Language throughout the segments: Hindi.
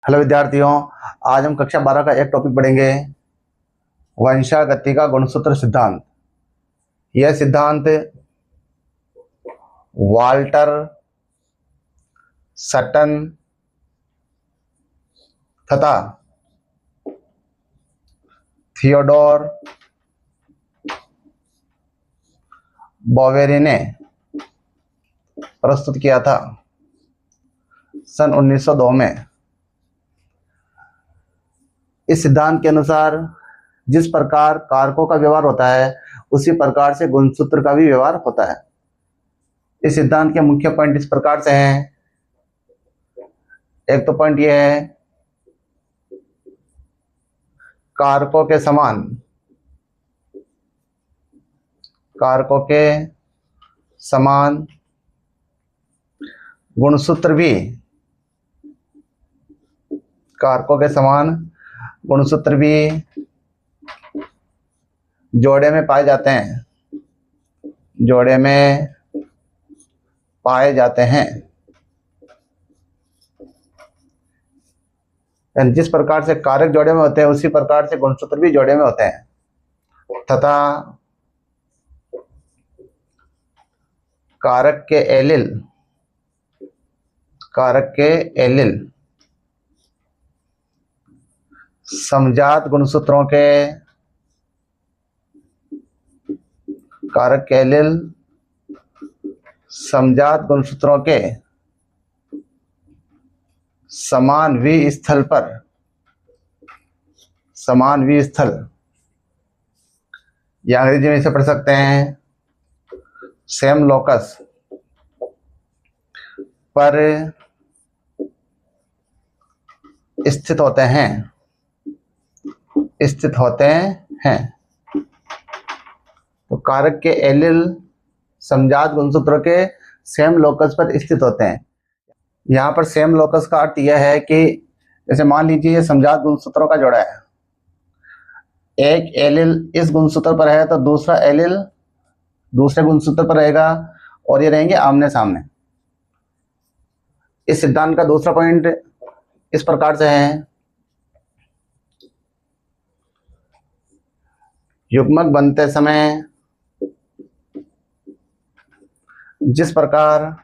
हेलो विद्यार्थियों, आज हम कक्षा 12 का एक टॉपिक पढ़ेंगे, वंशागति का गुणसूत्र सिद्धांत। यह सिद्धांत वाल्टर सटन तथा थियोडोर बोवेरी ने प्रस्तुत किया था सन 1902 में। इस सिद्धांत के अनुसार जिस प्रकार कारकों का व्यवहार होता है उसी प्रकार से गुणसूत्र का भी व्यवहार होता है। इस सिद्धांत के मुख्य पॉइंट इस प्रकार से हैं। एक तो पॉइंट यह है, कारकों के समान गुणसूत्र भी जोड़े में पाए जाते हैं। जिस प्रकार से कारक जोड़े में होते हैं उसी प्रकार से गुणसूत्र भी जोड़े में होते हैं तथा कारक के एलिल समजात गुणसूत्रों के समान वी स्थल या अंग्रेजी में इसे पढ़ सकते हैं सेम लोकस पर स्थित होते हैं। तो कारक के एलिल समजात गुणसूत्रों के सेम लोकस पर स्थित होते हैं। यहाँ पर सेम लोकस का अर्थ यह है कि जैसे मान लीजिए ये समजात गुणसूत्रों का जोड़ा है, एक एलिल इस गुणसूत्र पर है तो दूसरा एलिल दूसरे गुणसूत्र पर रहेगा और ये रहेंगे आमने सामने। इस सिद्धांत का दूसरा पॉइंट इस प्रकार से है, युग्मक बनते समय जिस प्रकार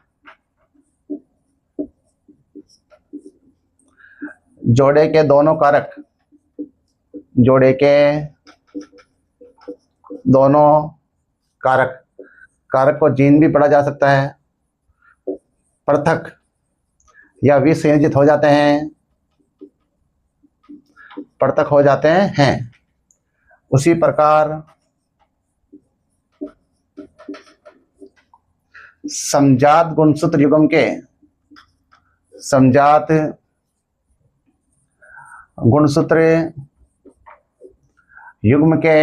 जोड़े के दोनों कारक को जीन भी पढ़ा जा सकता है, पृथक या विसंयोजित हो जाते हैं। उसी प्रकार समजात गुणसूत्र युग्म के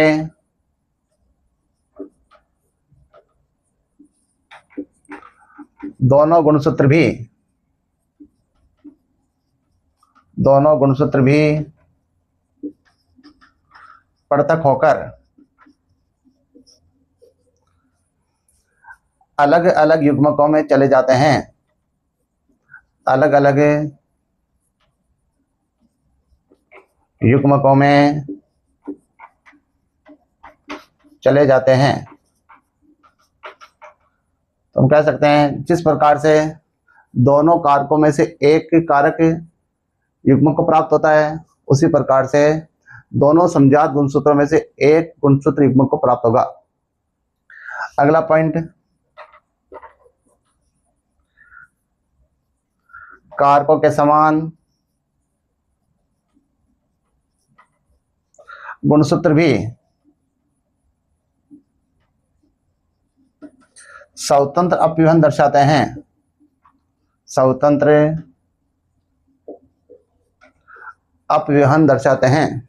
दोनों गुणसूत्र भी पृथक होकर अलग अलग युग्मकों में चले जाते हैं। तो हम कह सकते हैं जिस प्रकार से दोनों कारकों में से एक कारक युग्मक को प्राप्त होता है उसी प्रकार से दोनों समजात गुणसूत्रों में से एक गुणसूत्र युग्मक को प्राप्त होगा। अगला पॉइंट, कारकों के समान गुणसूत्र भी स्वतंत्र अपव्यवहार दर्शाते हैं।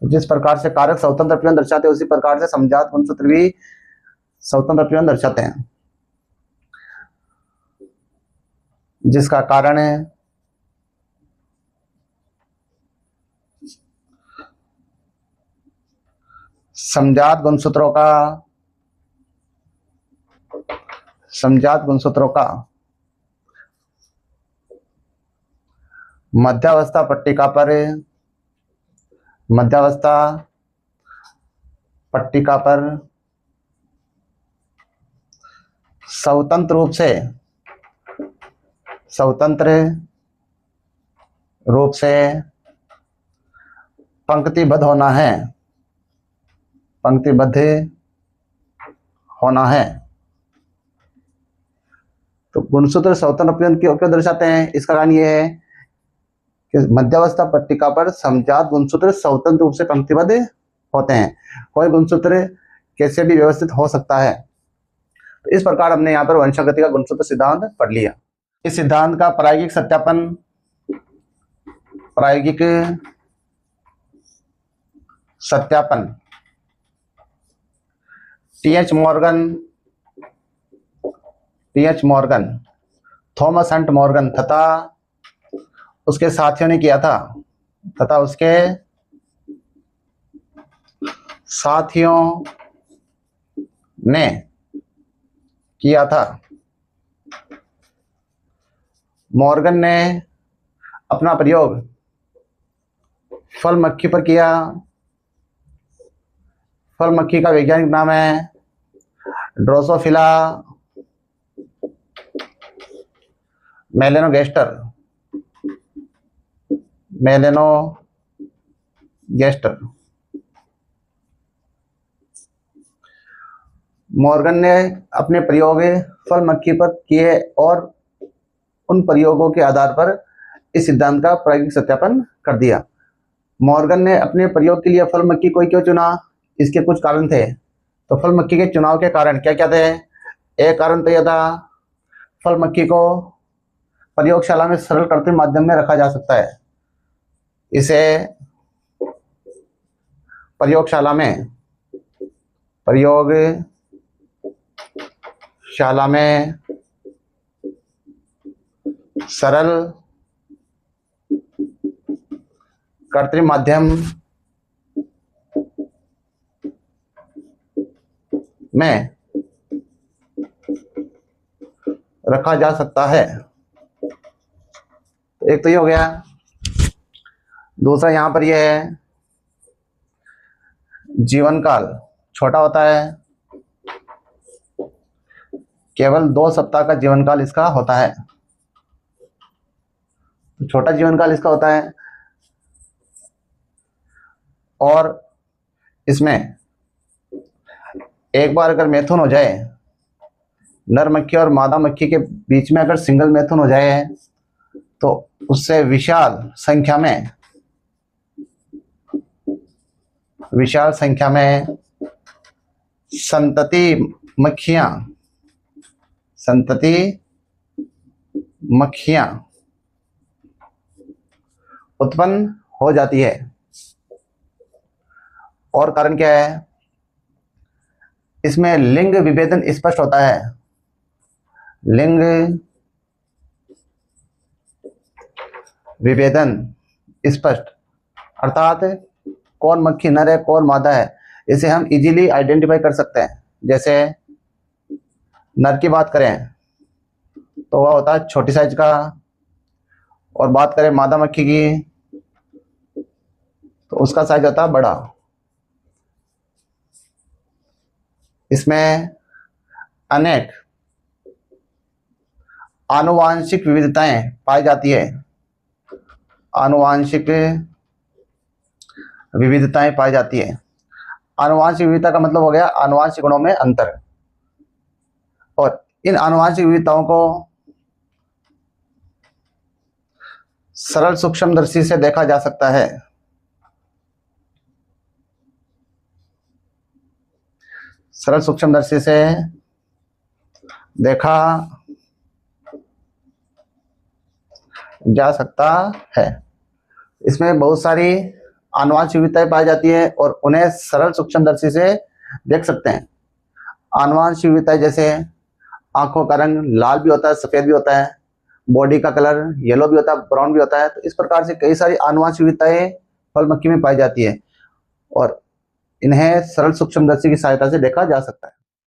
जिस प्रकार से कारक स्वतंत्र अपव्यवहार दर्शाते हैं उसी प्रकार से समजात गुणसूत्र भी स्वतंत्र अपव्यवहार दर्शाते हैं, जिसका कारण है समजात गुणसूत्रों का मध्यावस्था पट्टिका पर, मध्यावस्था पट्टिका पर स्वतंत्र रूप से, स्वतंत्र रूप से पंक्तिबद्ध होना है, पंक्तिबद्ध होना है। तो गुणसूत्र स्वतंत्र अपयन क्यों दर्शाते हैं? इसका कारण ये है कि मध्यावस्था पट्टिका पर समजात गुणसूत्र स्वतंत्र रूप से पंक्तिबद्ध होते हैं। कोई गुणसूत्र कैसे भी व्यवस्थित हो सकता है। तो इस प्रकार हमने यहाँ पर वंशागति का गुणसूत्र सिद्धांत पढ़ लिया। इस सिद्धांत का प्रायोगिक सत्यापन, प्रायोगिक सत्यापन TH. Morgan, Thomas Hunt Morgan तथा उसके साथियों ने किया था, तथा उसके साथियों ने किया था। मॉर्गन ने अपना प्रयोग फल मक्खी पर किया। फल मक्खी का वैज्ञानिक नाम है ड्रोसोफिला मेलेनोगेस्टर, मेलेनोगेस्टर। मॉर्गन ने अपने प्रयोग फल मक्खी पर किए और उन प्रयोगों के आधार पर इस सिद्धांत का प्रायोगिक सत्यापन कर दिया। मॉर्गन ने अपने प्रयोग के लिए फल मक्खी को क्यों चुना? इसके कुछ कारण थे। तो फल मक्खी के चुनाव के कारण क्या क्या थे? एक कारण तो यह था, फल मक्खी को प्रयोगशाला में सरल कृत्रिम माध्यम में रखा जा सकता है। इसे प्रयोगशाला में सरल कृत्रिम माध्यम में रखा जा सकता है। तो एक तो ये हो गया। दूसरा यहाँ पर यह है, जीवन काल छोटा होता है, केवल 2 सप्ताह का जीवन काल इसका होता है। तो छोटा जीवन काल इसका होता है और इसमें एक बार अगर मैथुन हो जाए, नर मक्खी और मादा मक्खी के बीच में अगर सिंगल मैथुन हो जाए तो उससे विशाल संख्या में संतति मक्खियां उत्पन्न हो जाती है। और कारण क्या है? इसमें लिंग विभेदन स्पष्ट होता है। लिंग विभेदन स्पष्ट, अर्थात कौन मक्खी नर है कौन मादा है, इसे हम इजीली आइडेंटिफाई कर सकते हैं। जैसे नर की बात करें तो वह होता है छोटी साइज का, और बात करें मादा मक्खी की तो उसका साइज होता है बड़ा। इसमें अनेक आनुवांशिक विविधताएं पाई जाती है। आनुवांशिक विविधताएं पाई जाती है। आनुवांशिक विविधता का मतलब हो गया आनुवांशिक गुणों में अंतर, और इन आनुवांशिक विविधताओं को सरल सूक्ष्मदर्शी से देखा जा सकता है। सरल सूक्ष्मदर्शी से देखा जा सकता है। इसमें बहुत सारी आनुवांशिक विविधताएं पाई जाती है और उन्हें सरल सूक्ष्मदर्शी से देख सकते हैं। आनुवांशिक विविधताएं जैसे आंखों का रंग लाल भी होता है, सफेद भी होता है, बॉडी का कलर येलो भी होता है, ब्राउन भी होता है। तो इस प्रकार से कई सारी आनुवांशिक विविधताएं फल मक्खी में पाई जाती है और इन्हें सरल सूक्ष्मदर्शी की सहायता से देखा जा सकता है।